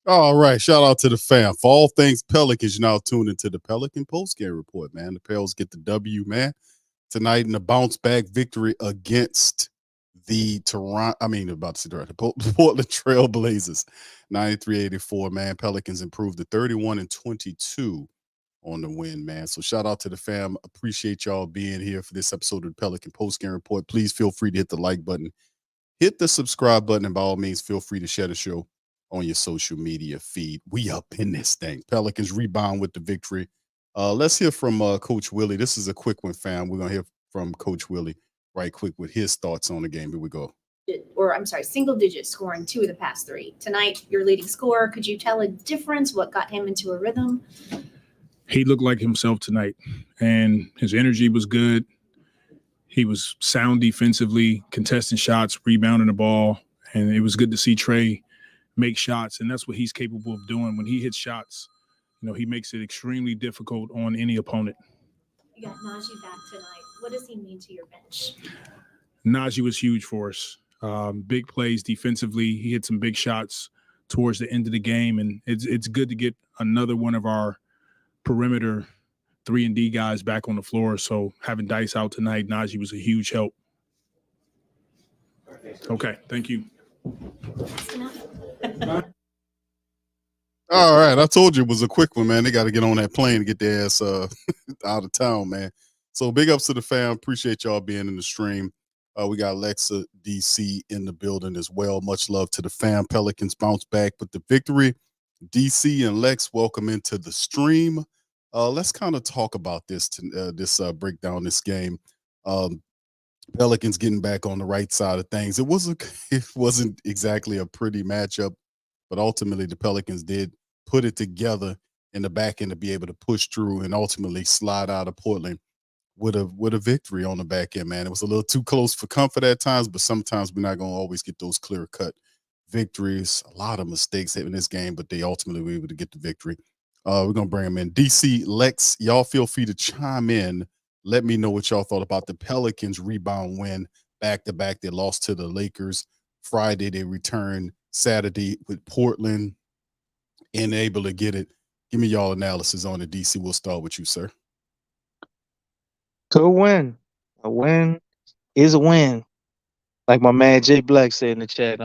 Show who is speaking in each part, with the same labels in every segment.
Speaker 1: All right. Shout out to the fam. For all things Pelicans, you're now tuned into the Pelican Postgame Report, man. The Pels get the W, man, tonight in a bounce back victory against the Toronto, about to say the Portland Trail Blazers, 93-84, man. Pelicans improved to 31-22 on the win, man. So shout out to the fam. Appreciate y'all being here for this episode of the Pelican Postgame Report. Please feel free to hit the like button, hit the subscribe button, and by all means, feel free to share the show on your social media feed. We up in this thing. Pelicans rebound with the victory. Let's hear from Coach Willie. This is a quick one, fam. We're gonna hear from Coach Willie right quick with his thoughts on the game. Here we go.
Speaker 2: Or I'm sorry, single digit scoring 2 of the past 3. Tonight, your leading scorer. Could you tell a difference? What got him into a rhythm?
Speaker 3: He looked like himself tonight, and his energy was good. He was sound defensively, contesting shots, rebounding the ball, and it was good to see Trey make shots, and that's what he's capable of doing. When he hits shots, he makes it extremely difficult on any opponent.
Speaker 2: You got Najee back tonight. What does he mean to your bench?
Speaker 3: Najee was huge for us. Big plays defensively. He hit some big shots towards the end of the game, and it's good to get another one of our perimeter 3-and-D guys back on the floor. So having Dice out tonight, Najee was a huge help. Okay, thank you.
Speaker 1: All right, I told you it was a quick one, man. They got to get on that plane to get their ass out of town, man. So big ups to the fam. Appreciate y'all being in the stream. We got Lexxah DC in the building as well. Much love to the fam. Pelicans bounce back with the victory. DC and Lex, welcome into the stream. Let's kind of talk about this breakdown this game. Pelicans getting back on the right side of things. It wasn't exactly a pretty matchup, but ultimately the Pelicans did put it together in the back end to be able to push through and ultimately slide out of Portland with a victory on the back end, man. It was a little too close for comfort at times, but sometimes we're not going to always get those clear-cut victories. A lot of mistakes in this game, but they ultimately were able to get the victory. We're going to bring them in. DC, Lex, y'all feel free to chime in. Let me know what y'all thought about the Pelicans rebound win back-to-back. They lost to the Lakers Friday. They returned Saturday with Portland and able to get it. Give me y'all analysis on it, DC. We'll start with you, sir.
Speaker 4: Good win. A win is a win. Like my man Jay Black said in the chat,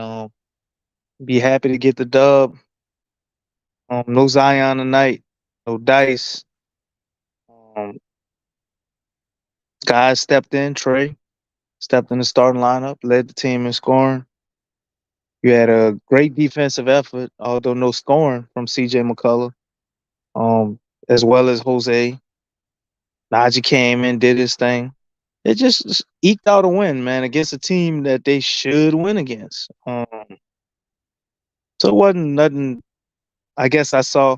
Speaker 4: be happy to get the dub. No Zion tonight, no Dice. Guys stepped in. Trey stepped in the starting lineup, led the team in scoring. You had a great defensive effort, although no scoring from CJ McCullough, as well as Jose. Najee came in, did his thing. It just eked out a win, man, against a team that they should win against. So it wasn't nothing. I guess I saw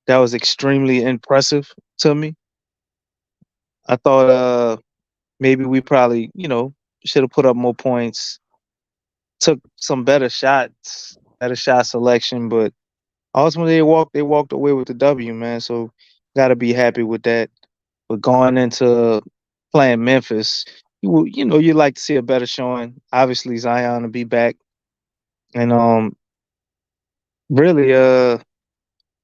Speaker 4: that was extremely impressive to me. I thought maybe we probably, should have put up more points, took some better shot selection, but ultimately they walked away with the W, man. So gotta be happy with that. But going into playing Memphis, you'd like to see a better showing. Obviously Zion will be back. And really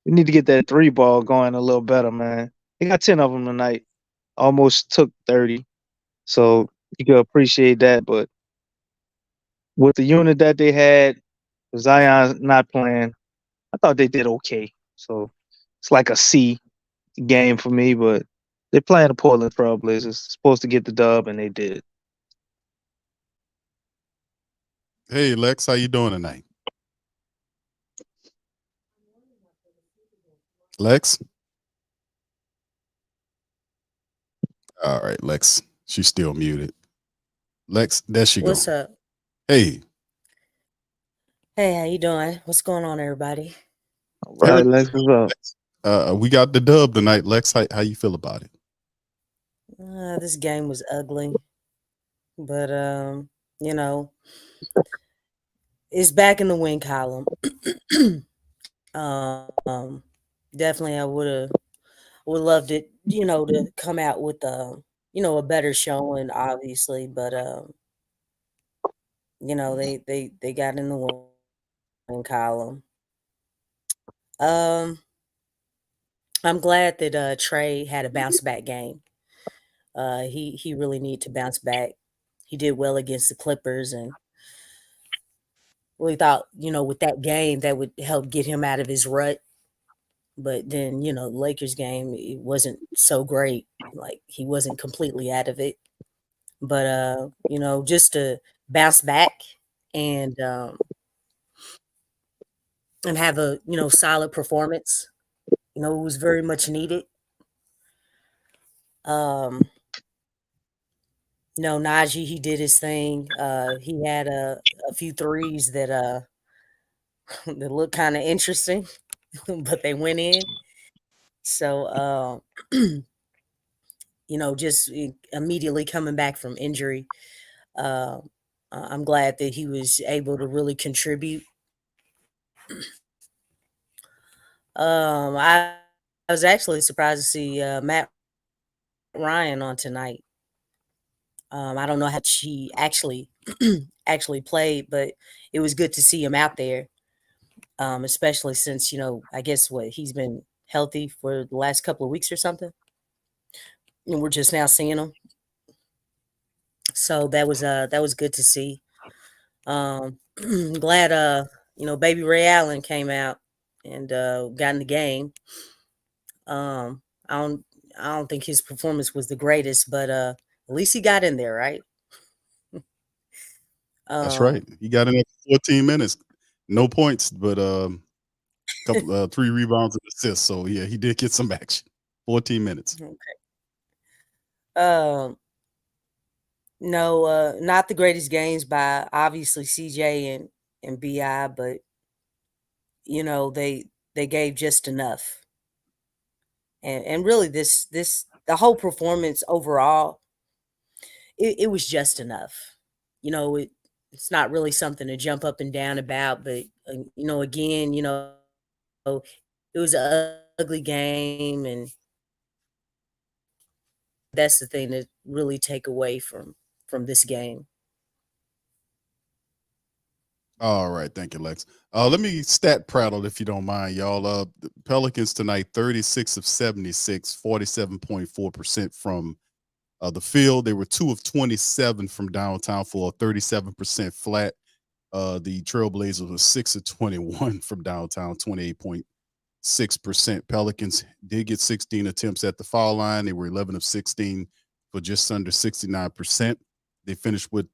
Speaker 4: we need to get that 3 ball going a little better, man. They got 10 of them tonight. Almost took 30. So you can appreciate that. But with the unit that they had, Zion not playing, I thought they did okay. So it's like a C game for me, but they're playing the Portland Trail Blazers. Supposed to get the dub, and they did.
Speaker 1: Hey, Lex, how you doing tonight? Lex? All right, Lex. She's still muted. Lex, there she goes.
Speaker 5: What's up?
Speaker 1: Hey.
Speaker 5: Hey, how you doing? What's going on, everybody?
Speaker 4: All right, Lex, what's
Speaker 1: up? We got the dub tonight. Lex, how you feel about it?
Speaker 5: This game was ugly, but it's back in the win column. Definitely, I would loved it, to come out with a better showing, obviously, but they got in the win column. Um, I'm glad that Trey had a bounce back game. He really needed to bounce back. He did well against the Clippers, and really thought, with that game that would help get him out of his rut. But then, the Lakers game, it wasn't so great. Like, he wasn't completely out of it. But just to bounce back and have a, solid performance, it was very much needed. Najee, he did his thing. He had a few threes that that looked kind of interesting, but they went in. So, just immediately coming back from injury, I'm glad that he was able to really contribute. I was actually surprised to see Matt Ryan on tonight. I don't know how she actually actually played, but it was good to see him out there, especially since I guess he's been healthy for the last couple of weeks or something, and we're just now seeing him. So that was good to see. Glad Baby Ray Allen came out and got in the game. I don't think his performance was the greatest, but at least he got in there, right?
Speaker 1: That's right. He got in there for 14 minutes, no points, but couple 3 rebounds and assists. So yeah, he did get some action. 14 minutes.
Speaker 5: Okay. No, not the greatest games by obviously CJ and BI, but they gave just enough. And really the whole performance overall, it was just enough. It's not really something to jump up and down about, but again, it was an ugly game, and that's the thing to really take away from this game.
Speaker 1: All right, thank you, Lex. Let me stat prattle if you don't mind, y'all. The Pelicans tonight, 36 of 76, 47.4% from the field. They were 2 of 27 from downtown for a 37% flat. The Trailblazers were 6 of 21 from downtown, 28.6%. Pelicans did get 16 attempts at the foul line. They were 11 of 16 for just under 69%. They finished with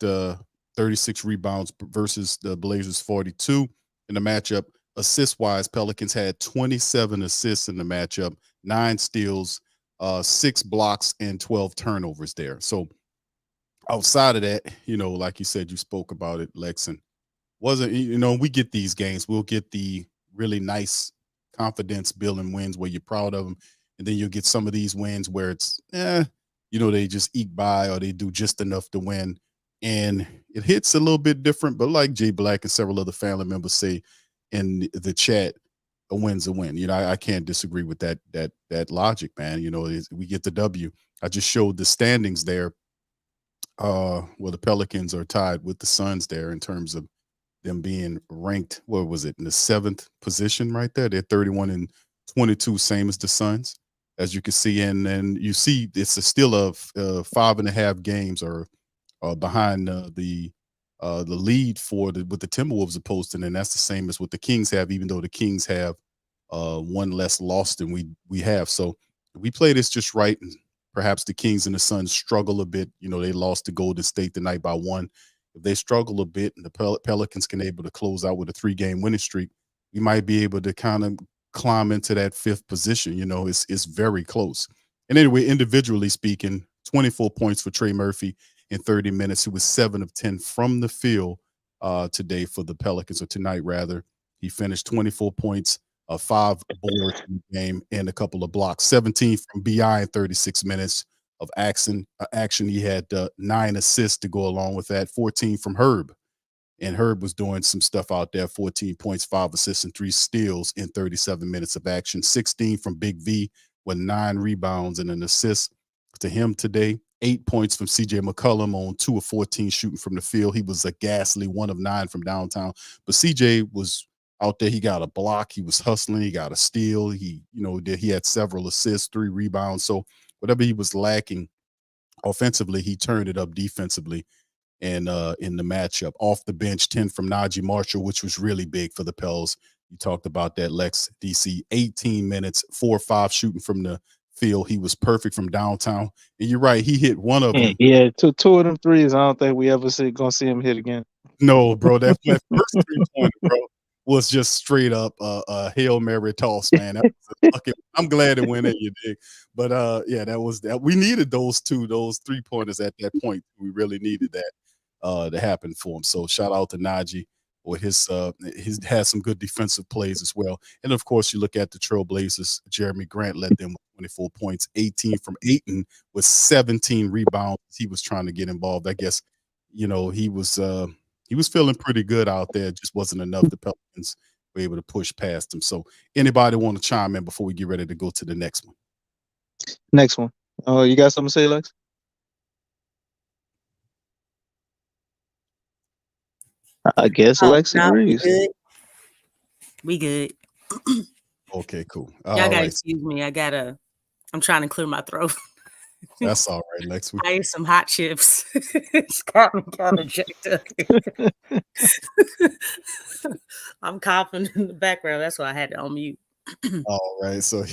Speaker 1: 36 rebounds versus the Blazers 42 in the matchup. Assist-wise, Pelicans had 27 assists in the matchup, 9 steals, 6 blocks, and 12 turnovers there. So outside of that, like you said, you spoke about it, Lex, and wasn't, we get these games. We'll get the really nice confidence building wins where you're proud of them. And then you'll get some of these wins where it's, they just eke by or they do just enough to win. And it hits a little bit different, but like Jay Black and several other family members say in the chat, a win's a win. I can't disagree with that logic, man. We get the W. I just showed the standings there. Well, the Pelicans are tied with the Suns there in terms of them being ranked, what was it, in the 7th position right there. They're 31 and 22, same as the Suns, as you can see. And you see it's still a 5.5 games or behind the lead with the Timberwolves are posting, and that's the same as what the Kings have, even though the Kings have one less loss than we have. So we play this just right, and perhaps the Kings and the Suns struggle a bit. They lost to Golden State tonight by 1. If they struggle a bit and the Pelicans can able to close out with a 3-game winning streak, we might be able to kind of climb into that 5th position. It's very close. And anyway, individually speaking, 24 points for Trey Murphy in 30 minutes. He was 7 of 10 from the field today for the Pelicans, or tonight rather. He finished 24 points, 5 boards in the game, and a couple of blocks. 17 from BI in 36 minutes of action. He had 9 assists to go along with that. 14 from Herb, and Herb was doing some stuff out there. 14 points, 5 assists, and 3 steals in 37 minutes of action. 16 from Big V with 9 rebounds and an assist to him today. 8 points from CJ McCollum on 2 of 14 shooting from the field. He was a ghastly 1 of 9 from downtown, but CJ was out there. He got a block. He was hustling. He got a steal. He had several assists, 3 rebounds. So whatever he was lacking offensively, he turned it up defensively. And in the matchup, off the bench, 10 from Najee Marshall, which was really big for the Pels. You talked about that, Lex. DC, 18 minutes, 4 or 5 shooting from the field. He was perfect from downtown. And you're right, he hit one of them.
Speaker 4: Yeah, two of them threes. I don't think we ever gonna see him hit again.
Speaker 1: No, bro, that first 3-pointer, bro, was just straight up a Hail Mary toss, man. I'm glad it went in, you dig. But yeah, that was that. We needed those 3-pointers at that point. We really needed that to happen for him. So shout out to Najee with he's had some good defensive plays as well. And of course, you look at the Trailblazers. Jeremy Grant led them with 24 points, 18 from Ayton with 17 rebounds. He was trying to get involved. I guess, he was feeling pretty good out there. It just wasn't enough. The Pelicans were able to push past him. So anybody want to chime in before we get ready to go to the next one?
Speaker 4: Next one. You got something to say, Lex? I guess Lex agrees.
Speaker 5: We good.
Speaker 1: Okay, cool.
Speaker 5: Y'all gotta excuse me. I'm trying to clear my throat.
Speaker 1: That's all right, Lex.
Speaker 5: I ate some hot chips. It's got me kind of jacked up. I'm coughing in the background. That's why I had to unmute.
Speaker 1: All right, so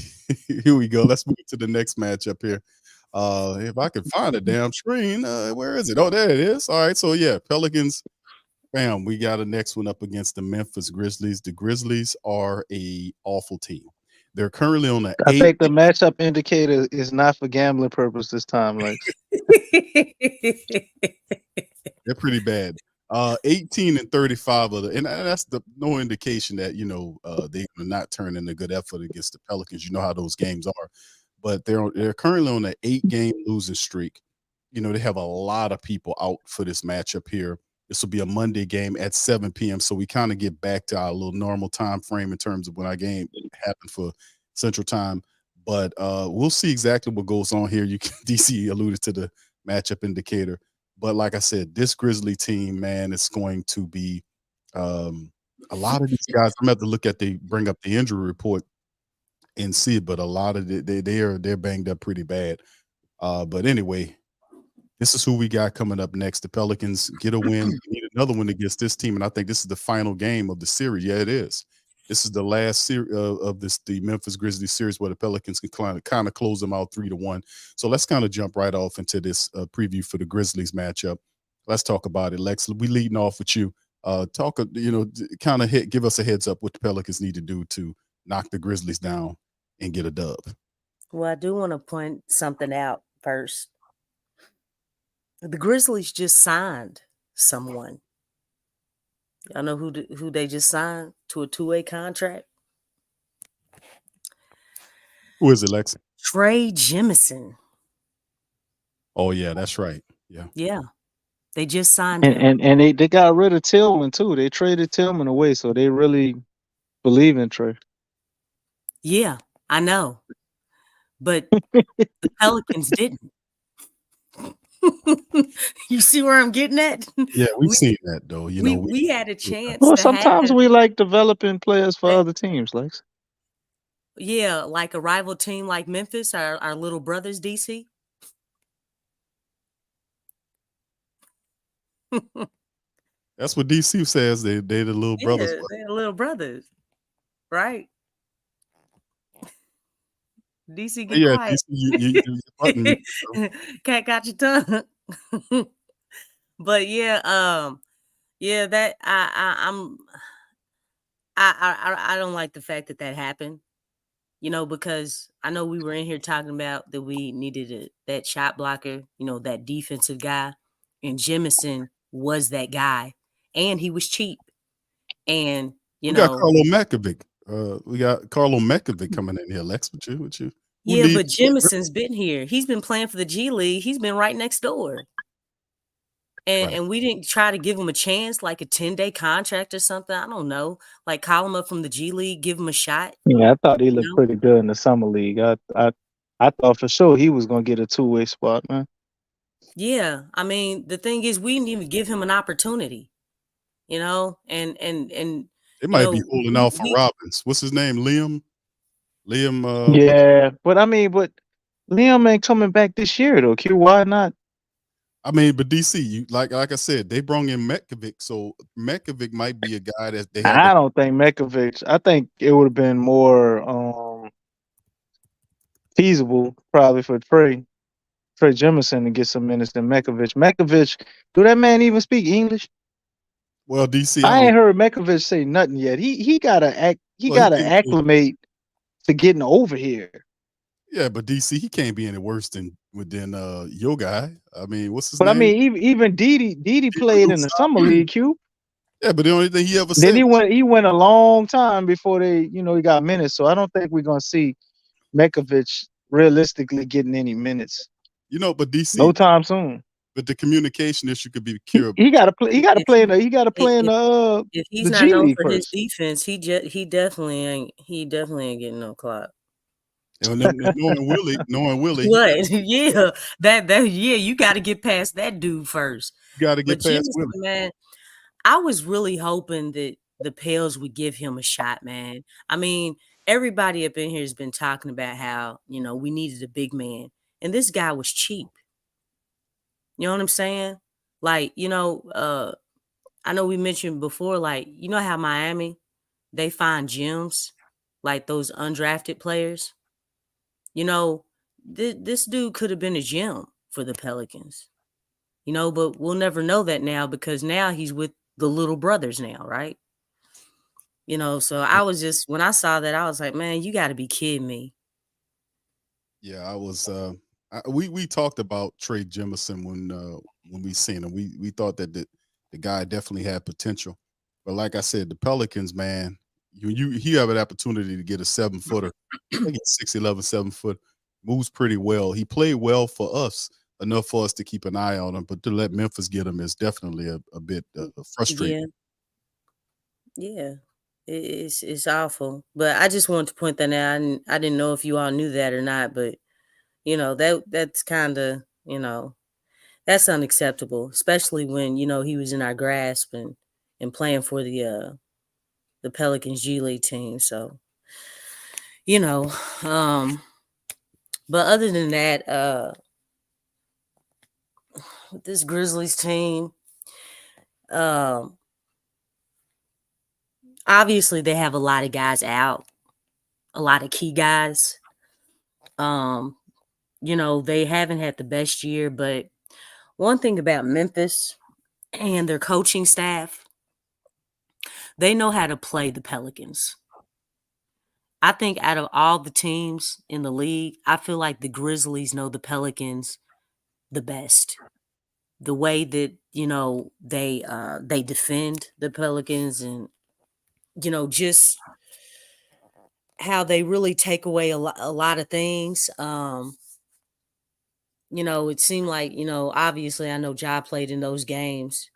Speaker 1: here we go. Let's move to the next matchup here. If I can find a damn screen, where is it? Oh, there it is. All right, so yeah, Pelicans. Bam, we got a next one up against the Memphis Grizzlies. The Grizzlies are a awful team. They're currently on the
Speaker 4: I think the matchup indicator is not for gambling purpose this time, Lex.
Speaker 1: They're pretty bad. 18 and 35 and that's no indication that they're not turning a good effort against the Pelicans. You know how those games are, but they're currently on an 8-game losing streak. They have a lot of people out for this matchup here. This will be a Monday game at 7 p.m. So we kind of get back to our little normal time frame in terms of when our game happened for Central Time. But we'll see exactly what goes on here. DC alluded to the matchup indicator. But like I said, this Grizzly team, man, it's going to be a lot of these guys. I'm going to have to bring up the injury report and see it. But a lot of they're banged up pretty bad. But anyway, this is who we got coming up next. The Pelicans get a win. We need another one against this team, and I think this is the final game of the series. Yeah, it is. This is the last series of the Memphis Grizzlies series where the Pelicans can kind of close them out 3-1. So let's kind of jump right off into this preview for the Grizzlies matchup. Let's talk about it, Lex. We leading off with you. Give us a heads up what the Pelicans need to do to knock the Grizzlies down and get a dub.
Speaker 5: Well, I do want to point something out first. The Grizzlies just signed someone. Y'all know who they just signed to a 2-way contract?
Speaker 1: Who is it, Lex?
Speaker 5: Trey Jemison.
Speaker 1: Oh, yeah, that's right. Yeah.
Speaker 5: Yeah. They just signed him.
Speaker 4: And they got rid of Tillman, too. They traded Tillman away, so they really believe in Trey.
Speaker 5: Yeah, I know. But the Pelicans didn't. You see where I'm getting at?
Speaker 1: Yeah, we've seen that though.
Speaker 5: We had a chance.
Speaker 4: Well, sometimes we like developing players for other teams, Lex.
Speaker 5: Yeah, like a rival team like Memphis, our little brothers, DC.
Speaker 1: That's what DC says. They're the little brothers.
Speaker 5: Yeah, they're the little brothers, right? DC, get quiet. DC, you cat got your tongue. But yeah, that I don't like the fact that happened. Because I know we were in here talking about that we needed that shot blocker, that defensive guy, and Jemison was that guy, and he was cheap, and
Speaker 1: we got Carlo Mekovic. We got Carlo Mekovic coming in here. Lex, with you.
Speaker 5: Yeah, but Jemison's been here. He's been playing for the G League. He's been right next door. And we didn't try to give him a chance, like a 10-day contract or something. I don't know. Like call him up from the G League, give him a shot.
Speaker 4: Yeah, I thought he looked pretty good in the summer league. I thought for sure he was gonna get a 2-way spot, man.
Speaker 5: Yeah. I mean, the thing is we didn't even give him an opportunity. And
Speaker 1: It
Speaker 5: You
Speaker 1: might be
Speaker 5: know,
Speaker 1: holding
Speaker 5: we,
Speaker 1: out for
Speaker 5: we
Speaker 1: Robbins. What's his name? Liam. Liam.
Speaker 4: Yeah, but I mean, but Liam ain't coming back this year though. Q, why not?
Speaker 1: I mean, but DC, you like I said, they brought in Metkovic, so Metkovic might be a guy that they had to.
Speaker 4: I don't think Mekovic. I think it would have been more feasible probably for Trey Jemison to get some minutes than Mekovic. Mekovic, do that man even speak English?
Speaker 1: Well, DC, I
Speaker 4: I
Speaker 1: don't.
Speaker 4: ain't heard Mekovic say nothing yet. He gotta act. He
Speaker 1: Well, he
Speaker 4: gotta
Speaker 1: can't.
Speaker 4: acclimate to getting over here.
Speaker 1: Yeah, but DC, he can't be any worse than your guy. I mean, what's his
Speaker 4: But I
Speaker 1: name?
Speaker 4: mean, even Didi played in the summer league. Q.
Speaker 1: Yeah, but the only thing he ever
Speaker 4: Then
Speaker 1: said was,
Speaker 4: he went a long time before he got minutes. So I don't think we're gonna see Mekovic realistically getting any minutes
Speaker 1: but
Speaker 4: no
Speaker 1: DC,
Speaker 4: time soon.
Speaker 1: but the communication issue could be
Speaker 4: He,
Speaker 1: cured.
Speaker 4: he gotta play. He gotta
Speaker 5: if
Speaker 4: play
Speaker 5: he
Speaker 4: in the. He gotta play in
Speaker 5: if he's
Speaker 4: the
Speaker 5: not
Speaker 4: G
Speaker 5: known
Speaker 4: League
Speaker 5: for his
Speaker 4: first.
Speaker 5: defense, he definitely ain't getting no clock.
Speaker 1: And knowing Willie, he
Speaker 5: What? Yeah, yeah, you got to get past that dude first.
Speaker 1: got to
Speaker 5: But
Speaker 1: get past
Speaker 5: Jimison,
Speaker 1: Willie.
Speaker 5: man, I was really hoping that the Pels would give him a shot, man. I mean, everybody up in here has been talking about how, we needed a big man. And this guy was cheap. You know what I'm saying? Like, I know we mentioned before, like, you know how Miami, they find gems, like those undrafted players. This dude could have been a gem for the Pelicans. But we'll never know that now because now he's with the little brothers now, right? So I was just, when I saw that, I was like, man, you got to be kidding me.
Speaker 1: Yeah, I was. We talked about Trey Jemison when we seen him. We thought that the guy definitely had potential, but like I said, the Pelicans, man, you have an opportunity to get a 7-footer. I think it's 6'11", 7-foot, moves pretty well. He played well for us, enough for us to keep an eye on him, but to let Memphis get him is definitely a bit frustrating.
Speaker 5: Yeah. It's awful. But I just wanted to point that out. I didn't know if you all knew that or not, but that's kind of, that's unacceptable, especially when, he was in our grasp and playing for the Pelicans G League team. So, but other than that, with this Grizzlies team, obviously they have a lot of guys out, a lot of key guys. They haven't had the best year, but one thing about Memphis and their coaching staff, they know how to play the Pelicans. I think out of all the teams in the league, I feel like the Grizzlies know the Pelicans the best. The way that, they defend the Pelicans and, just how they really take away a lot of things. It seemed like, obviously I know Ja played in those games,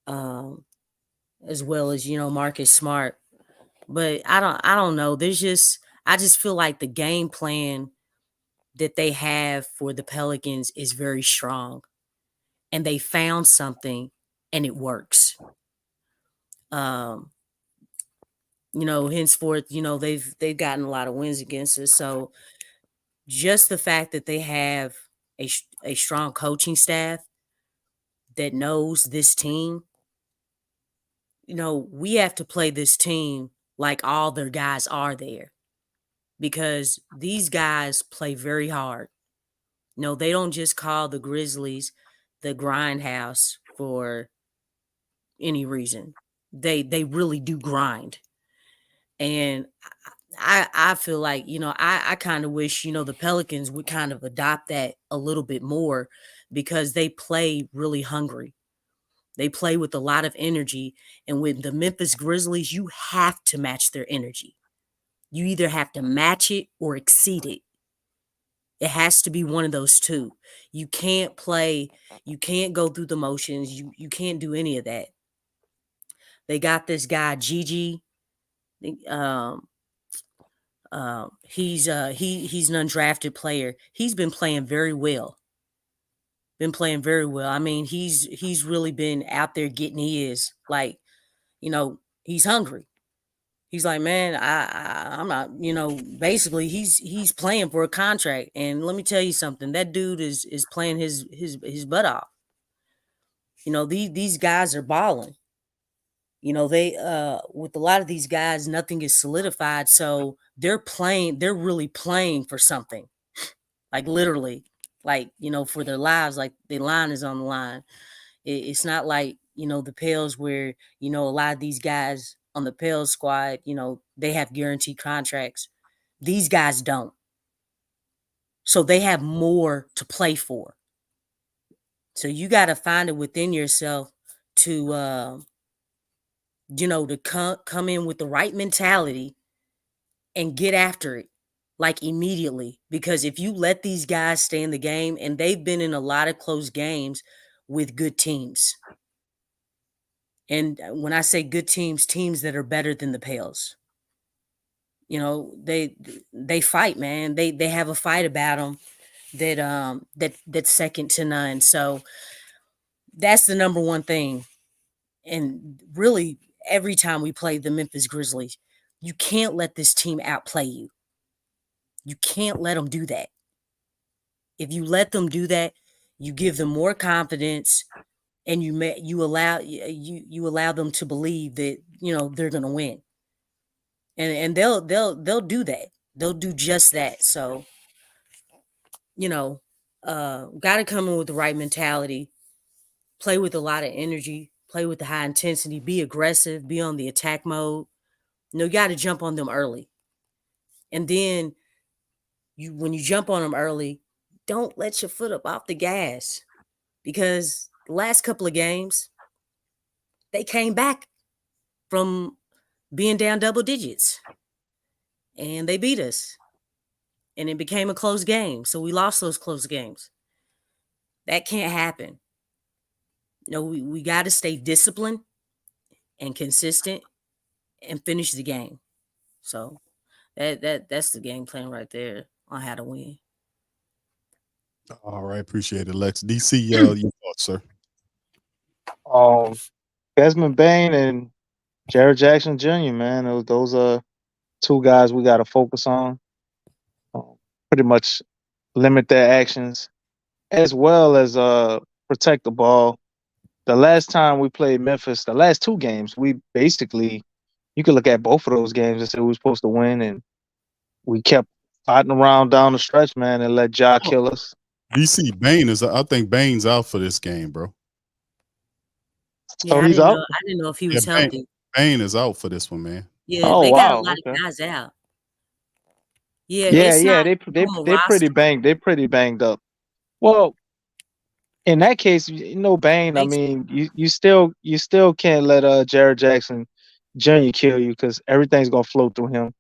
Speaker 5: as well as, Marcus Smart. But I don't know. I just feel like the game plan that they have for the Pelicans is very strong. And they found something and it works. Henceforth, they've gotten a lot of wins against us. So just the fact that they have a strong coaching staff that knows this team, we have to play this team like all their guys are there because these guys play very hard. They don't just call the Grizzlies the grindhouse for any reason. They really do grind. And I feel like, I kind of wish, the Pelicans would kind of adopt that a little bit more because they play really hungry. They play with a lot of energy. And with the Memphis Grizzlies, you have to match their energy. You either have to match it or exceed it. It has to be one of those two. You can't go through the motions. You can't do any of that. They got this guy, Gigi. He's an undrafted player. He's been playing very well. I mean, he's really been out there getting his, like, he's hungry. He's like, man, I'm not, basically he's playing for a contract. And let me tell you something, that dude is playing his butt off. These guys are balling. They with a lot of these guys, nothing is solidified. So they're really playing for something. Like literally, like, for their lives, like their line is on the line. It's not like, the Pels where, a lot of these guys on the Pels squad, they have guaranteed contracts. These guys don't. So they have more to play for. So you got to find it within yourself to, to come in with the right mentality and get after it, like immediately. Because if you let these guys stay in the game, and they've been in a lot of close games with good teams. And when I say good teams that are better than the Pels, they fight, man. They have a fight about them that's second to none. So that's the number one thing. And really, every time we play the Memphis Grizzlies, you can't let this team outplay you. You can't let them do that. If you let them do that, you give them more confidence, and you allow them to believe that they're gonna win, and they'll do that. They'll do just that. So got to come in with the right mentality, play with a lot of energy, play with the high intensity, be aggressive, be on the attack mode. You got to jump on them early, and then when you jump on them early, don't let your foot up off the gas, because the last couple of games, they came back from being down double digits and they beat us, and it became a close game. So we lost those close games. That can't happen. We got to stay disciplined and consistent and finish the game. So that's the game plan right there on how to win.
Speaker 1: All right, appreciate it, Lex. DC, your thoughts, sir?
Speaker 4: Desmond Bain and Jared Jackson Jr., man, those are two guys we got to focus on. Pretty much limit their actions, as well as protect the ball. The last time we played Memphis, the last two games, we basically, you could look at both of those games and say we were supposed to win, and we kept fighting around down the stretch, man, and let Ja kill us.
Speaker 1: DC, I think Bain's out for this game, bro.
Speaker 4: So he's out?
Speaker 5: I didn't know if he was healthy.
Speaker 1: Bain is out for this one, man.
Speaker 5: Yeah, they got a lot of guys out. Yeah,
Speaker 4: they pretty banged. They pretty banged up. Well, in that case, Bain. I mean, you still can't let Jared Jackson Jr. kill you, because everything's gonna flow through him.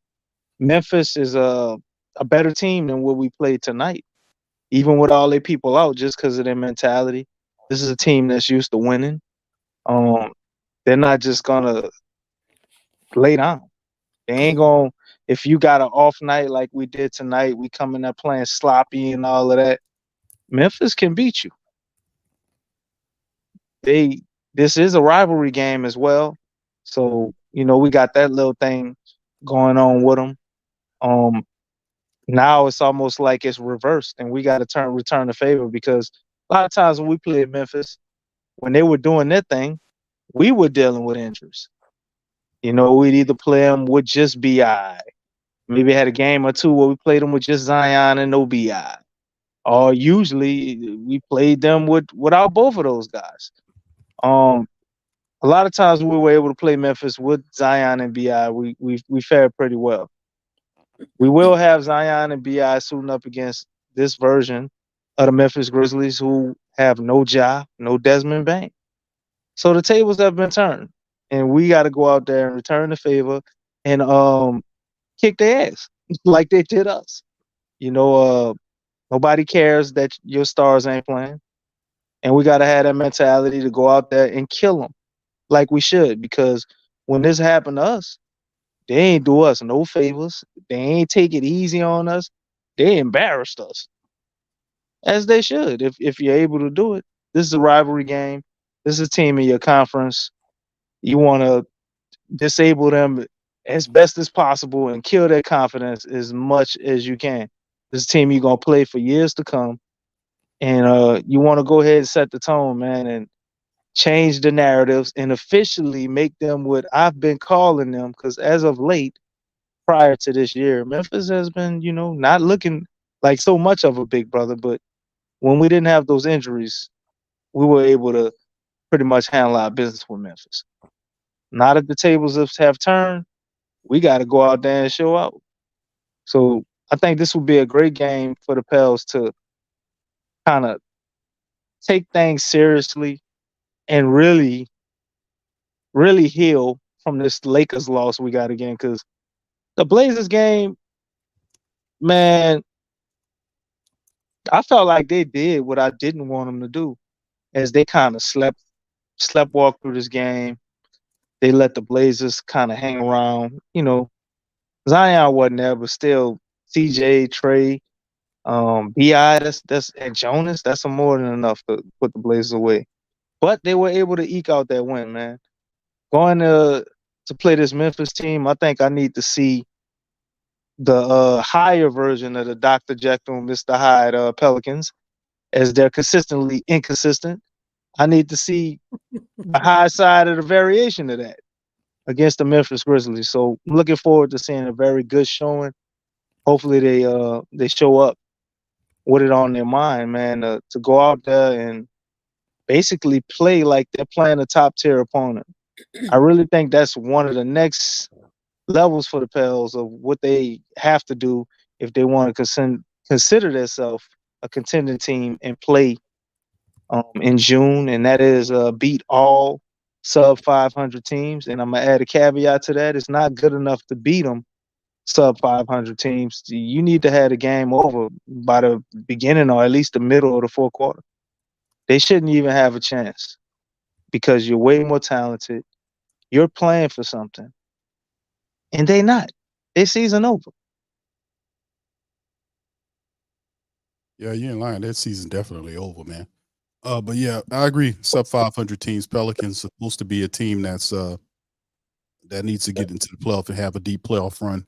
Speaker 4: Memphis is a better team than what we played tonight, even with all their people out, just because of their mentality. This is a team that's used to winning. They're not just gonna lay down. They ain't gonna. If you got an off night like we did tonight, we come in there playing sloppy and all of that, Memphis can beat you. This is a rivalry game as well. So, we got that little thing going on with them. Now it's almost like it's reversed, and we got to return the favor, because a lot of times when we played Memphis, when they were doing their thing, we were dealing with injuries. We'd either play them with just BI. Maybe had a game or two where we played them with just Zion and no BI. Or usually we played them without both of those guys. A lot of times we were able to play Memphis with Zion and BI. We fared pretty well. We will have Zion and BI suiting up against this version of the Memphis Grizzlies, who have no Ja, no Desmond Bain. So the tables have been turned, and we got to go out there and return the favor and kick their ass like they did us. Nobody cares that your stars ain't playing, and we got to have that mentality to go out there and kill them like we should, because when this happened to us, they ain't do us no favors. They ain't take it easy on us. They embarrassed us, as they should. If you're able to do it, this is a rivalry game. This is a team in your conference. You want to disable them as best as possible and kill their confidence as much as you can. This team you're gonna play for years to come, and you want to go ahead and set the tone, man, and change the narratives and officially make them what I've been calling them. Because as of late, prior to this year, Memphis has been, not looking like so much of a big brother. But when we didn't have those injuries, we were able to pretty much handle our business with Memphis. Now that the tables have turned, we got to go out there and show out. So I think this will be a great game for the Pels to kind of take things seriously and really, really heal from this Lakers loss we got again. Because the Blazers game, man, I felt like they did what I didn't want them to do, as they kind of sleptwalk through this game. They let the Blazers kind of hang around. Zion wasn't there, but still, CJ, Trey, Bi, and Jonas, that's more than enough to put the Blazers away. But they were able to eke out that win, man. Going to play this Memphis team, I think I need to see the higher version of the Dr. Jekyll and Mr. Hyde Pelicans, as they're consistently inconsistent. I need to see the high side of the variation of that against the Memphis Grizzlies. So I'm looking forward to seeing a very good showing. Hopefully they show up with it on their mind, man, to go out there and basically play like they're playing a top tier opponent. I really think that's one of the next levels for the Pels of what they have to do if they want to consider themselves a contending team and play in June, and that is beat all sub 500 teams. And I'm gonna add a caveat to that: it's not good enough to beat them sub 500 teams. You need to have the game over by the beginning or at least the middle of the fourth quarter. They shouldn't even have a chance because you're way more talented. You're playing for something, and they not. Their season over.
Speaker 1: Yeah, you ain't lying. That season definitely over, man. But yeah, I agree. Sub 500 teams. Pelicans supposed to be a team that's that needs to get into the playoff and have a deep playoff run.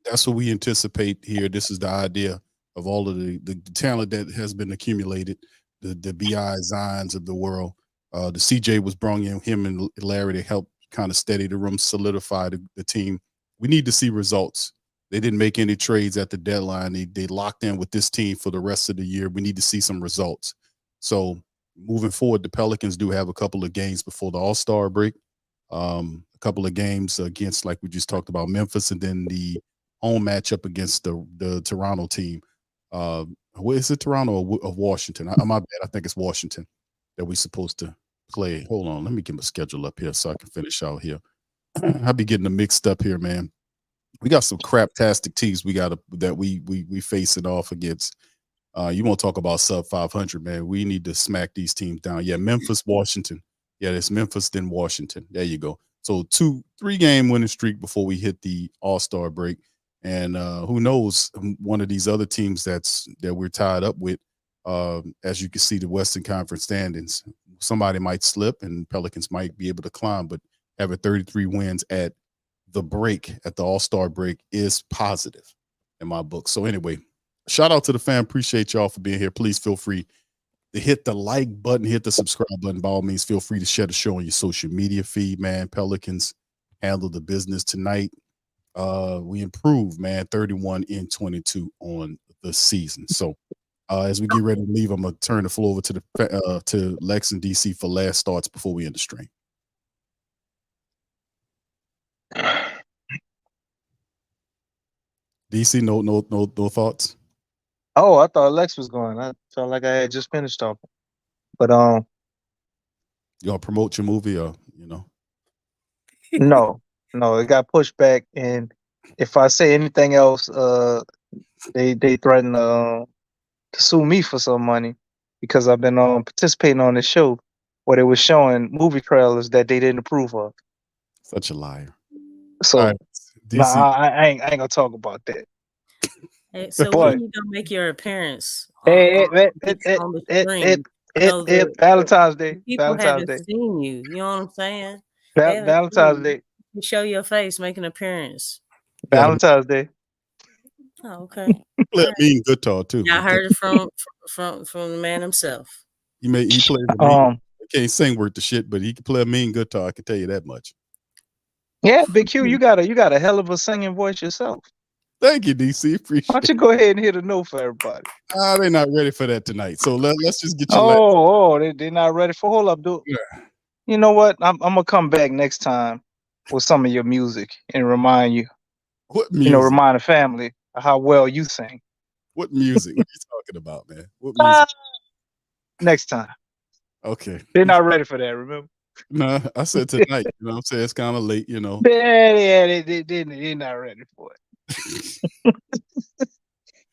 Speaker 1: That's what we anticipate here. This is the idea of all of the talent that has been accumulated, the BI Zions of the world. The CJ was brought in, him and Larry to help kind of steady the room, solidify the team. We need to see results. They didn't make any trades at the deadline. They locked in with this team for the rest of the year. We need to see some results. So moving forward, the Pelicans do have a couple of games before the All-Star break. A couple of games against, like we just talked about, Memphis, and then the home matchup against the Toronto team. Where is it, Toronto or Washington? My bad. I think it's Washington that we're supposed to play. Hold on. Let me get my schedule up here so I can finish out here. I'll be getting them mixed up here, man. We got some craptastic teams that we face it off against. You want to talk about sub 500, man? We need to smack these teams down. Yeah, Memphis, Washington. Yeah, it's Memphis, then Washington. There you go. So 2-3 game winning streak before we hit the All-Star break. And who knows, one of these other teams that we're tied up with, as you can see, the Western Conference standings, somebody might slip and Pelicans might be able to climb, but having 33 wins at the break, at the All-Star break, is positive in my book. So anyway, shout out to the fam. Appreciate y'all for being here. Please feel free to hit the like button, hit the subscribe button. By all means, feel free to share the show on your social media feed, man. Pelicans handled the business tonight. We improved, man, 31-22 on the season. So as we get ready to leave, I'm gonna turn the floor over to Lexxah and DC for last thoughts before we end the stream. DC, no thoughts.
Speaker 4: Oh, I thought Lex was going. I felt like I had just finished talking. But
Speaker 1: You gonna promote your movie, or
Speaker 4: no, it got pushed back, and if I say anything else, they threaten to sue me for some money because I've been participating on this show where they were showing movie trailers that they didn't approve of.
Speaker 1: Such a liar.
Speaker 4: So
Speaker 1: right, DC.
Speaker 4: nah, I ain't gonna talk about that.
Speaker 5: Hey, so
Speaker 4: What?
Speaker 5: when you gonna make your appearance
Speaker 4: Hey,
Speaker 5: on the stream?
Speaker 4: Valentine's Day.
Speaker 5: People
Speaker 4: Valentine's Day.
Speaker 5: haven't seen you. You know what I'm saying?
Speaker 4: Valentine's Day.
Speaker 5: Show your face, make an appearance.
Speaker 4: Valentine's Day.
Speaker 5: Oh, okay.
Speaker 1: Play a mean guitar too.
Speaker 5: Y'all heard it from the man himself.
Speaker 1: He plays a mean. He can't sing worth the shit, but he can play a mean guitar. I can tell you that much.
Speaker 4: Yeah, Big Q, you got a hell of a singing voice yourself.
Speaker 1: Thank you, DC. Appreciate it.
Speaker 4: Why don't you go ahead and hit a note for everybody?
Speaker 1: They're not ready for that tonight. So let's just get you.
Speaker 4: They're not ready for. Hold up, dude.
Speaker 1: Yeah.
Speaker 4: You know what? I'm gonna come back next time with some of your music and remind you.
Speaker 1: What music?
Speaker 4: Remind the family of how well you sing.
Speaker 1: What music? What are you talking about, man? What music?
Speaker 4: Next time.
Speaker 1: Okay.
Speaker 4: They're not ready for that, remember?
Speaker 1: No, I said tonight. You know what I'm saying? It's kind of late,
Speaker 4: They're not ready for it.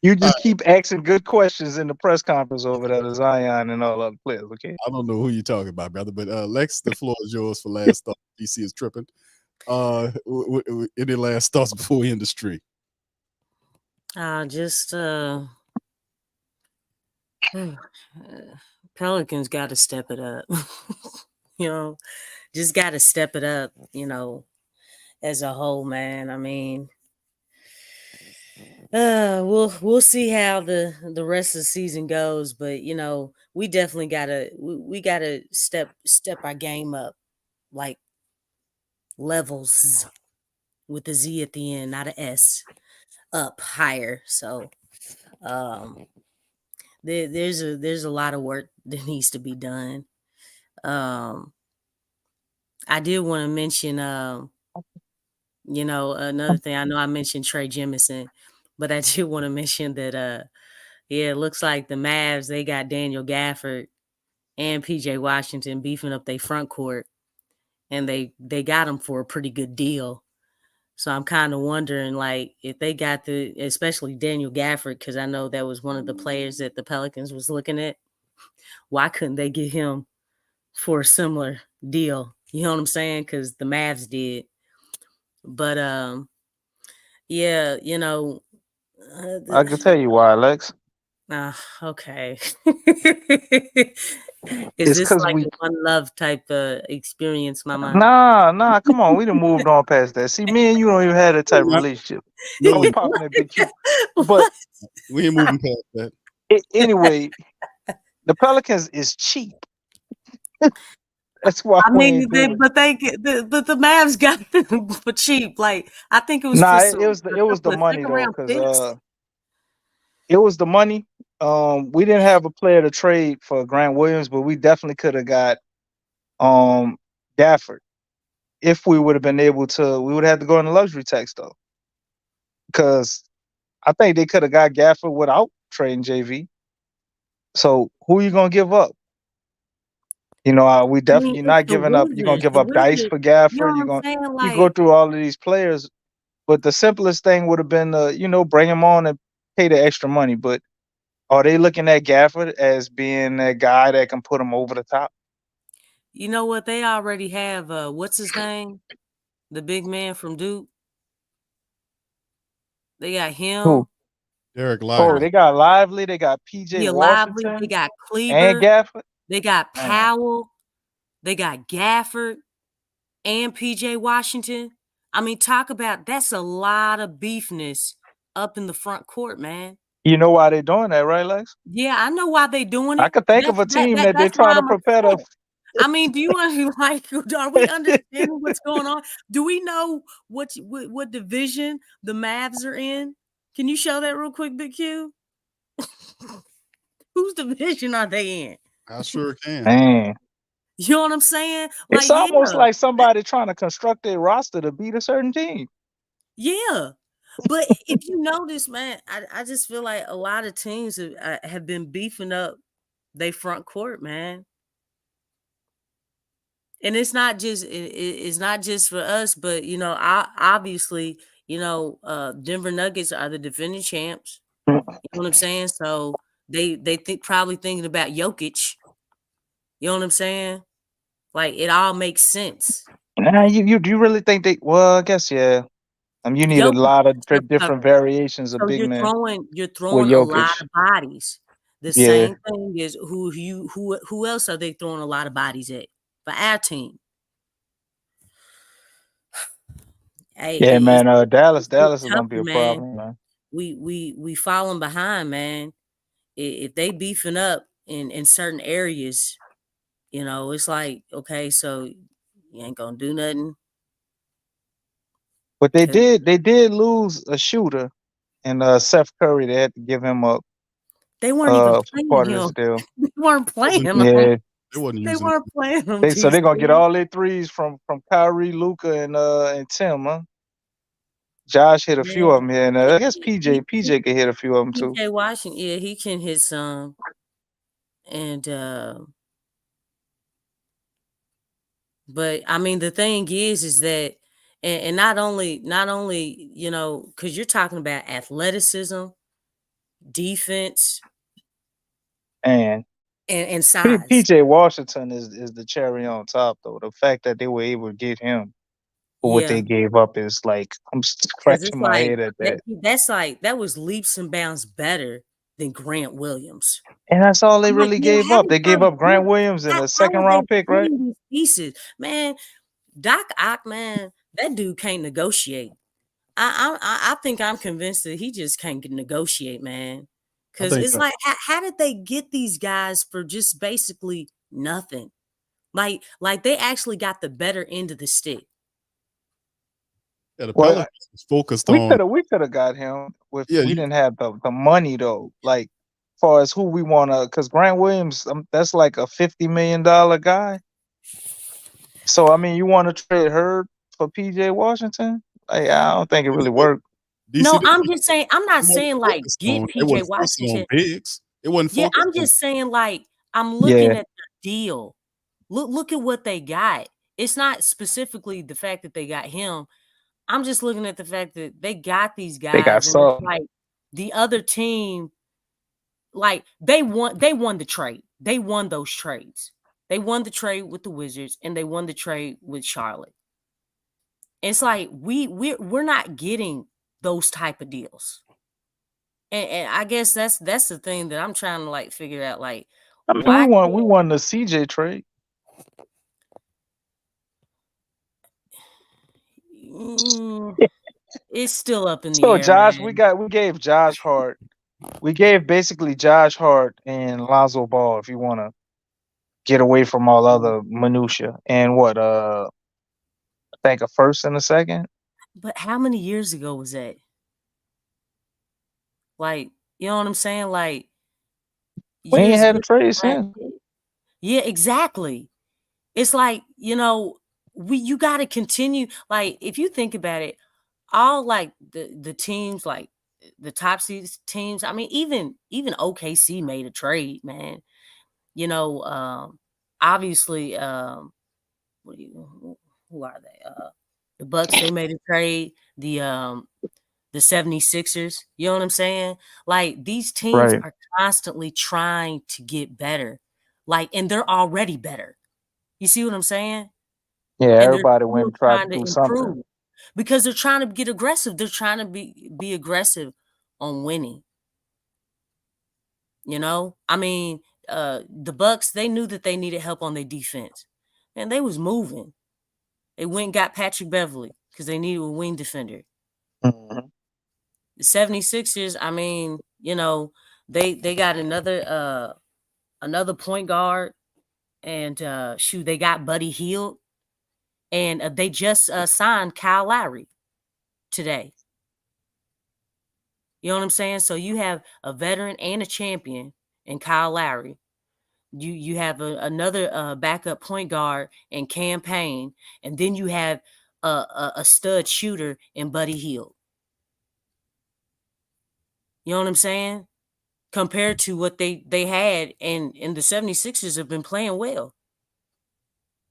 Speaker 4: You just keep asking good questions in the press conference over there to Zion and all other players, okay?
Speaker 1: I don't know who you're talking about, brother, but Lex, the floor is yours for last thoughts. DC is tripping. Any last thoughts before we end the stream?
Speaker 5: Pelicans got to step it up. Just got to step it up, as a whole, man. I mean, we'll see how the rest of the season goes, but we definitely gotta step our game up, like levels with a Z at the end, not an S, up higher. So there's a lot of work that needs to be done. I did want to mention another thing. I know I mentioned Trey Jemison, but I did want to mention that it looks like the Mavs, they got Daniel Gafford and PJ Washington beefing up their front court, and they got them for a pretty good deal. So I'm kind of wondering, like, if they got especially Daniel Gafford, because I know that was one of the players that the Pelicans was looking at. Why couldn't they get him for a similar deal? You know what I'm saying? Because the Mavs did. But yeah,
Speaker 4: I can tell you why, Lex.
Speaker 5: Okay.
Speaker 4: It's
Speaker 5: this
Speaker 4: because
Speaker 5: like a one love type experience, Mama?
Speaker 4: Nah, come on. We done moved on past that. See, me and you don't even have that type of relationship.
Speaker 1: No,
Speaker 4: I was popping that Big Q. But
Speaker 1: we ain't moving past that.
Speaker 4: Anyway, the Pelicans is cheap. That's why
Speaker 5: I mean,
Speaker 4: but
Speaker 5: the Mavs got them for cheap. Like, I think it was
Speaker 4: it was the money though, because it was the money. We didn't have a player to trade for Grant Williams, but we definitely could have got Gafford. If we would have been able to, we would have had to go in the luxury tax though, because I think they could have got Gafford without trading JV. So who are you gonna give up? We definitely not giving up. You're gonna give up Dice for Gafford. You go through all of these players, but the simplest thing would have been bring him on and pay the extra money. But are they looking at Gafford as being that guy that can put him over the top?
Speaker 5: You know what? They already have what's his name? The big man from Duke. They got him.
Speaker 4: Who?
Speaker 1: Derek Lively.
Speaker 4: Oh, they got Lively. They got PJ Washington.
Speaker 5: Lively. They got Kleber.
Speaker 4: And Gafford.
Speaker 5: They got Powell. They got Gafford and PJ Washington. I mean, talk about, that's a lot of beefness up in the front court, man.
Speaker 4: You know why they're doing that, right, Lex?
Speaker 5: Yeah, I know why they're doing it.
Speaker 4: I could think of a team that they're trying to prepare to.
Speaker 5: I mean, do you are we understanding what's going on? Do we know what division the Mavs are in? Can you show that real quick, Big Q? Whose division are they in?
Speaker 1: I sure can.
Speaker 4: Man.
Speaker 5: You know what I'm saying?
Speaker 4: It's almost like somebody trying to construct a roster to beat a certain team.
Speaker 5: Yeah. But if you notice, man, I just feel like a lot of teams have been beefing up their front court, man. And it's not just for us, but obviously, Denver Nuggets are the defending champs. You know what I'm saying? So they probably thinking about Jokic. You know what I'm saying? Like, it all makes sense.
Speaker 4: Nah, do you really think they? Well, I guess yeah. You need a lot of different variations of big men.
Speaker 5: You're throwing a lot of bodies. The same thing is who else are they throwing a lot of bodies at for our team? Hey,
Speaker 4: Yeah,
Speaker 5: it's
Speaker 4: man. Dallas
Speaker 5: getting
Speaker 4: is gonna be
Speaker 5: tougher,
Speaker 4: a
Speaker 5: man.
Speaker 4: problem, man.
Speaker 5: We falling behind, man. If they beefing up in certain areas, it's like, okay, so you ain't gonna do nothing.
Speaker 4: But they did lose a shooter, and Seth Curry. They had to give him up
Speaker 5: They weren't even
Speaker 4: for
Speaker 5: playing
Speaker 4: part of his
Speaker 5: him.
Speaker 4: deal.
Speaker 5: They weren't playing him.
Speaker 4: Yeah,
Speaker 1: They wasn't
Speaker 5: They
Speaker 1: using.
Speaker 5: weren't playing him.
Speaker 4: so they're gonna get
Speaker 5: DC.
Speaker 4: all their threes from Kyrie, Luca, and Tim, huh? Josh hit a few
Speaker 5: Yeah,
Speaker 4: of them here, and I guess PJ could hit a few of them too.
Speaker 5: PJ Washington, yeah, he can hit some, and but I mean, the thing is that, and not only, because you're talking about athleticism, defense,
Speaker 4: And
Speaker 5: and size.
Speaker 4: PJ Washington is the cherry on top, though. The fact that they were able to get him for what
Speaker 5: Yeah,
Speaker 4: they gave up is like I'm
Speaker 5: because it's
Speaker 4: scratching my
Speaker 5: like
Speaker 4: head at that.
Speaker 5: that's like that was leaps and bounds better than Grant Williams.
Speaker 4: And that's all they
Speaker 5: I'm like,
Speaker 4: really
Speaker 5: man,
Speaker 4: gave
Speaker 5: how
Speaker 4: up.
Speaker 5: did
Speaker 4: They gave
Speaker 5: y'all
Speaker 4: up Grant Williams and a
Speaker 5: how
Speaker 4: second
Speaker 5: are they
Speaker 4: round pick, right?
Speaker 5: getting these pieces, man? Doc Ock, man, that dude can't negotiate. I think I'm convinced that he just can't negotiate, man.
Speaker 1: I
Speaker 5: Because
Speaker 1: think
Speaker 5: it's like, how did they get these guys for just basically nothing? Like they actually got the better end of the stick.
Speaker 1: the
Speaker 4: Well,
Speaker 1: Pelicans was focused on.
Speaker 4: we could have got him if
Speaker 1: Yeah,
Speaker 4: we
Speaker 1: you,
Speaker 4: didn't have the money though. Like, far as who we want to, because Grant Williams, that's like a $50 million guy. So I mean, you want to trade Hurd for PJ Washington? Like, I don't think it really worked.
Speaker 5: No,
Speaker 1: DC.
Speaker 5: I'm just saying, I'm not
Speaker 1: They wasn't
Speaker 5: saying like
Speaker 1: focused
Speaker 5: get
Speaker 1: on. They
Speaker 5: PJ
Speaker 1: wasn't focused on
Speaker 5: Washington.
Speaker 1: bigs. It wasn't
Speaker 5: Yeah,
Speaker 1: focused
Speaker 5: I'm
Speaker 1: on.
Speaker 5: just saying, like, I'm
Speaker 4: Yeah,
Speaker 5: looking at the deal. Look at what they got. It's not specifically the fact that they got him. I'm just looking at the fact that they got these
Speaker 4: they got
Speaker 5: guys, and it's
Speaker 4: some.
Speaker 5: like the other team, like they won the trade. They won those trades. They won the trade with the Wizards, and they won the trade with Charlotte. It's like we're not getting those type of deals. And I guess that's the thing that I'm trying to like figure out, like,
Speaker 4: I mean,
Speaker 5: why
Speaker 4: we won the CJ trade.
Speaker 5: it's still up in the
Speaker 4: So
Speaker 5: air,
Speaker 4: Josh, we
Speaker 5: man.
Speaker 4: gave Josh Hart. We gave basically Josh Hart and Lonzo Ball if you want to get away from all other minutia. And what I think a first and a second.
Speaker 5: But how many years ago was that? Like, you know what I'm saying? Like
Speaker 4: We ain't
Speaker 5: years
Speaker 4: had
Speaker 5: ago.
Speaker 4: a trade since.
Speaker 5: Yeah, exactly. It's like, you got to continue. Like, if you think about it, all like the teams, like the top seed teams. I mean, even OKC made a trade, man. Obviously, who are they? The Bucks, they made a trade. The 76ers, you know what I'm saying? Like, these teams
Speaker 4: Right.
Speaker 5: are constantly trying to get better. Like, and they're already better. You see what I'm saying?
Speaker 4: Yeah,
Speaker 5: And they're
Speaker 4: everybody
Speaker 5: still
Speaker 4: went and tried to
Speaker 5: trying to
Speaker 4: do something.
Speaker 5: improve because they're trying to get aggressive. They're trying to be aggressive on winning. I mean, the Bucks, they knew that they needed help on their defense, and they was moving. They went and got Patrick Beverly because they needed a wing defender.
Speaker 4: Mm-hmm.
Speaker 5: The 76ers, I mean, they got another point guard, and they got Buddy Hield, and they just signed Kyle Lowry today. You know what I'm saying? So you have a veteran and a champion in Kyle Lowry. You have another backup point guard in Cam Payne, and then you have a stud shooter in Buddy Hield. You know what I'm saying? Compared to what they had, and the 76ers have been playing well.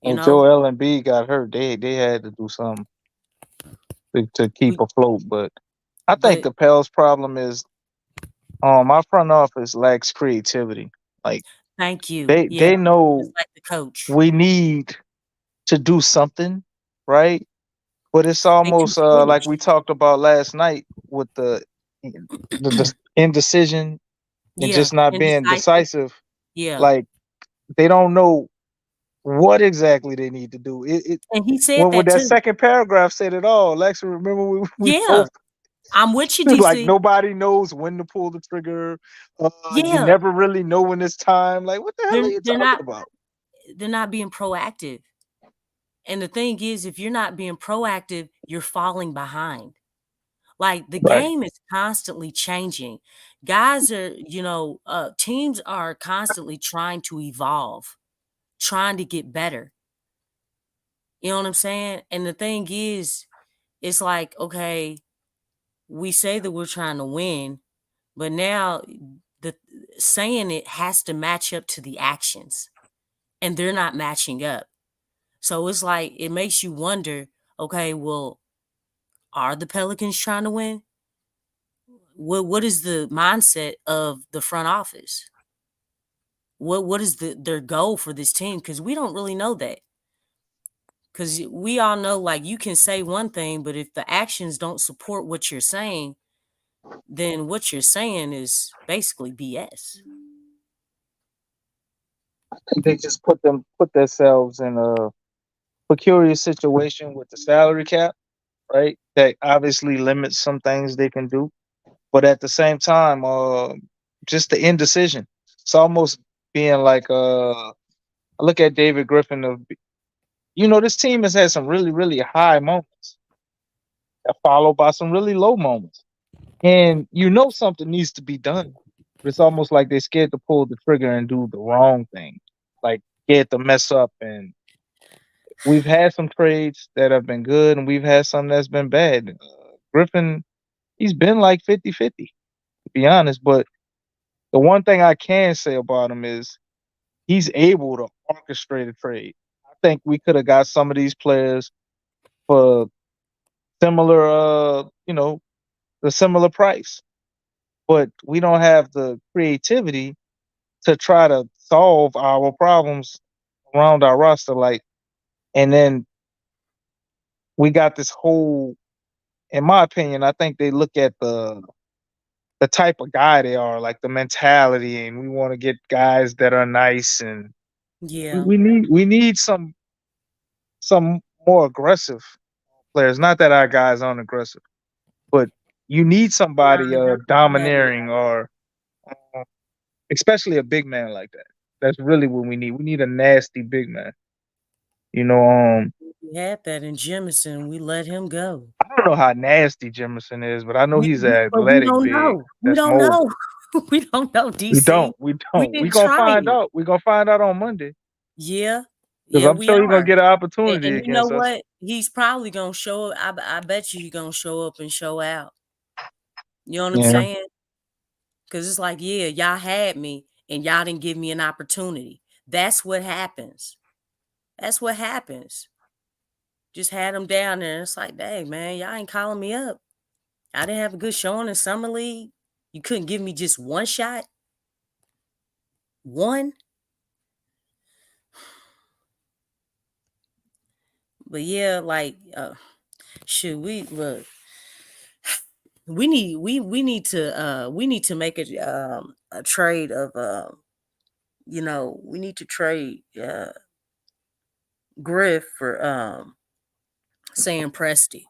Speaker 4: And Joel Embiid got hurt. They had to do something to keep afloat. But I think the Pels' problem is our front office lacks creativity. Like,
Speaker 5: thank you.
Speaker 4: They know
Speaker 5: just like the coach.
Speaker 4: we need to do something, right? But it's almost like we talked about last night with the indecision and just not being decisive.
Speaker 5: Yeah.
Speaker 4: Like, they don't know what exactly they need to do.
Speaker 5: And he said
Speaker 4: When
Speaker 5: that
Speaker 4: that
Speaker 5: too.
Speaker 4: second paragraph said it all. Lexxah, remember we
Speaker 5: Yeah,
Speaker 4: both
Speaker 5: I'm with you,
Speaker 4: like
Speaker 5: DC.
Speaker 4: nobody knows when to pull the trigger. You
Speaker 5: Yeah,
Speaker 4: never really know when it's time. Like, what the hell are you
Speaker 5: they're
Speaker 4: talking
Speaker 5: not
Speaker 4: about?
Speaker 5: they're not being proactive. And the thing is, if you're not being proactive, you're falling behind. Like the
Speaker 4: Right.
Speaker 5: game is constantly changing. Guys are, teams are constantly trying to evolve, trying to get better. You know what I'm saying? And the thing is, it's like, okay, we say that we're trying to win, but now the saying it has to match up to the actions, and they're not matching up. So it's like it makes you wonder, okay, well, are the Pelicans trying to win? What is the mindset of the front office? What is their goal for this team? Because we don't really know that. Because we all know, like, you can say one thing, but if the actions don't support what you're saying, then what you're saying is basically BS.
Speaker 4: They just put themselves in a peculiar situation with the salary cap, right? That obviously limits some things they can do, but at the same time, just the indecision. It's almost being like I look at David Griffin this team has had some really, really high moments, followed by some really low moments. And something needs to be done. But it's almost like they're scared to pull the trigger and do the wrong thing. Like scared to mess up. And we've had some trades that have been good and we've had some that's been bad. Griffin, he's been like 50-50, to be honest. But the one thing I can say about him is he's able to orchestrate a trade. I think we could have got some of these players for similar, the similar price. But we don't have the creativity to try to solve our problems around our roster. And then we got this whole, in my opinion, I think they look at the type of guy they are, like the mentality, and we want to get guys that are nice, and
Speaker 5: Yeah.
Speaker 4: we need some more aggressive players. Not that our guys aren't aggressive, but you need somebody domineering or especially a big man like that. That's really what we need. We need a nasty big man.
Speaker 5: We had that in Jemison. We let him go.
Speaker 4: I don't know how nasty Jemison is, but I know he's an
Speaker 5: But we
Speaker 4: athletic
Speaker 5: don't
Speaker 4: big.
Speaker 5: know. We
Speaker 4: That's
Speaker 5: don't
Speaker 4: mobile.
Speaker 5: know. We don't know, DC.
Speaker 4: We don't.
Speaker 5: We
Speaker 4: We're
Speaker 5: didn't
Speaker 4: gonna
Speaker 5: try
Speaker 4: find
Speaker 5: it.
Speaker 4: out. We're gonna find out on Monday.
Speaker 5: Yeah.
Speaker 4: Because
Speaker 5: Yeah,
Speaker 4: I'm
Speaker 5: we
Speaker 4: sure you're gonna
Speaker 5: are.
Speaker 4: get an opportunity
Speaker 5: And you know
Speaker 4: against us.
Speaker 5: what? He's probably gonna show up. I bet you he's gonna show up and show out. You know what I'm
Speaker 4: Yeah.
Speaker 5: saying? Because it's like, yeah, y'all had me and y'all didn't give me an opportunity. That's what happens. That's what happens. Just had him down there. It's like, dang, man, y'all ain't calling me up. I didn't have a good showing in Summer League. You couldn't give me just one shot? One? But yeah, like, should we look? We need to make a trade of we need to trade Griff for Sam Presti.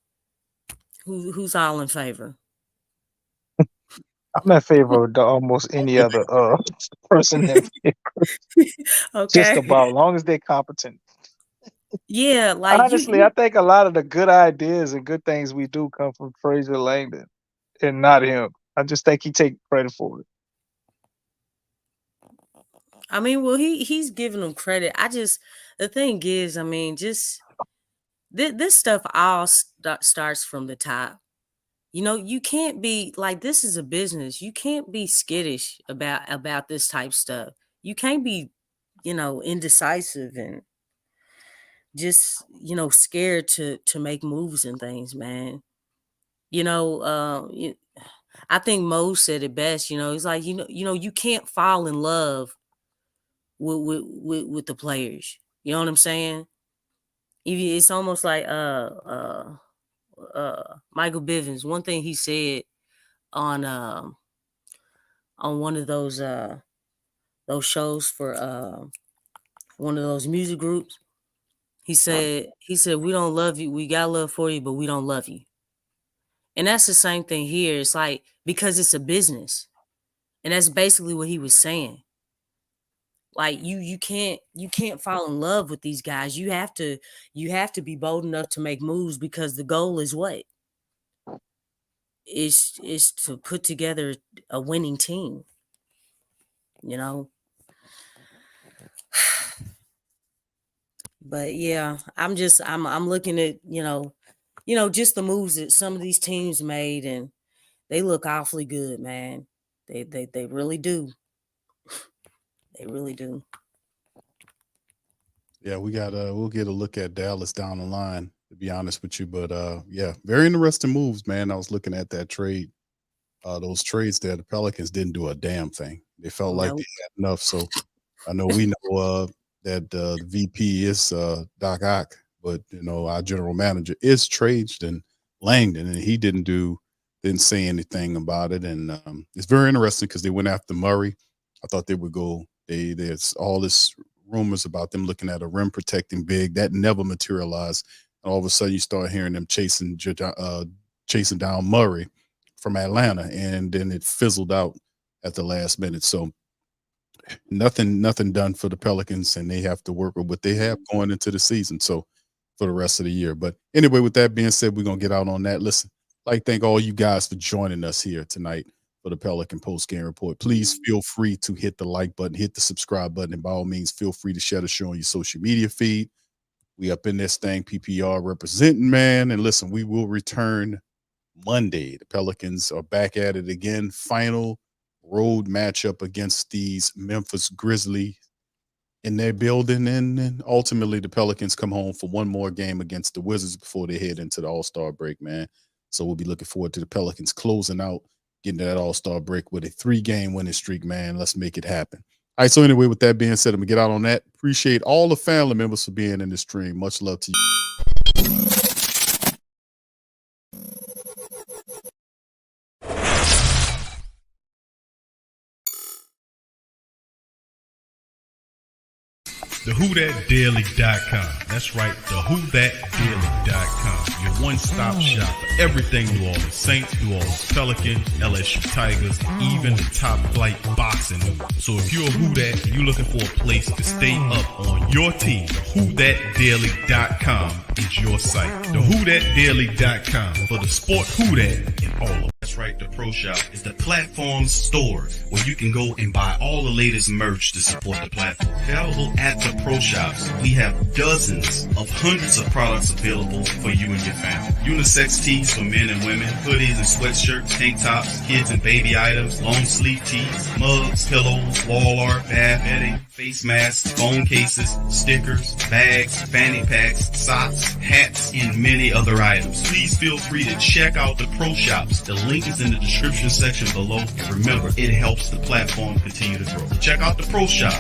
Speaker 5: Who's all in favor?
Speaker 4: I'm in favor of almost any other person in
Speaker 5: Okay.
Speaker 4: just about, as long as they're competent.
Speaker 5: Yeah, like
Speaker 4: honestly, I think a lot of the good ideas and good things we do come from Fraser Langdon and not him. I just think he takes credit for it.
Speaker 5: I mean, well, he's giving them credit. The thing is, I mean, just this stuff all starts from the top. You can't be like, this is a business. You can't be skittish about this type stuff. You can't be, indecisive and just, scared to make moves and things, man. I think Mo said it best. He's like, you can't fall in love with the players. You know what I'm saying? It's almost like Michael Bivens. One thing he said on one of those shows for one of those music groups. He said, we don't love you. We got love for you, but we don't love you. And that's the same thing here. It's like, because it's a business. And that's basically what he was saying. Like you can't fall in love with these guys. You have to be bold enough to make moves, because the goal is what? Is to put together a winning team. You know? But yeah, I'm looking at, just the moves that some of these teams made, and they look awfully good, man. They really do. They really do.
Speaker 1: Yeah, we'll get a look at Dallas down the line, to be honest with you. But yeah, very interesting moves, man. I was looking at that trade, those trades there. The Pelicans didn't do a damn thing. They felt like they had enough. So I know we know that the VP is Doc Ock, but our general manager is Trajan Langdon, and he didn't say anything about it. And it's very interesting because they went after Murray. I thought they would go. There's all this rumors about them looking at a rim protecting big that never materialized, and all of a sudden you start hearing them chasing down Murray from Atlanta, and then it fizzled out at the last minute. So nothing done for the Pelicans, and they have to work with what they have going into the season. So for the rest of the year. But anyway, with that being said, we're gonna get out on that. Listen, I'd like to thank all you guys for joining us here tonight for the Pelican Postgame Report. Please feel free to hit the like button, hit the subscribe button, and by all means, feel free to share the show on your social media feed. We up in this thing, PPR representing, man. And listen, we will return Monday. The Pelicans are back at it again. Final road matchup against these Memphis Grizzlies in their building. And then ultimately the Pelicans come home for one more game against the Wizards before they head into the All-Star break, man. So we'll be looking forward to the Pelicans closing out, getting to that All-Star break with a 3-game winning streak, man. Let's make it happen. All right, so anyway, with that being said, I'm going to get out on that. Appreciate all the family members for being in the stream. Much love to you.
Speaker 6: TheWhoThatDaily.com. That's right, TheWhoThatDaily.com. Your one-stop shop for everything New Orleans Saints, New Orleans Pelicans, LSU Tigers, even the top flight boxing news. So if you're a Who That and you're looking for a place to stay up on your team, TheWhoThatDaily.com is your site. TheWhoThatDaily.com for the sport Who That and all of it. That's right, the Pro Shop is the platform store where you can go and buy all the latest merch to support the platform. Available at the Pro Shops, we have dozens of hundreds of products available for you and your family. Unisex tees for men and women, hoodies and sweatshirts, tank tops, kids and baby items, long sleeve tees, mugs, pillows, wall art, bath bedding, face masks, phone cases, stickers, bags, fanny packs, socks, hats, and many other items. Please feel free to check out the Pro Shops. The link is in the description section below. And remember, it helps the platform continue to grow. Check out the Pro Shop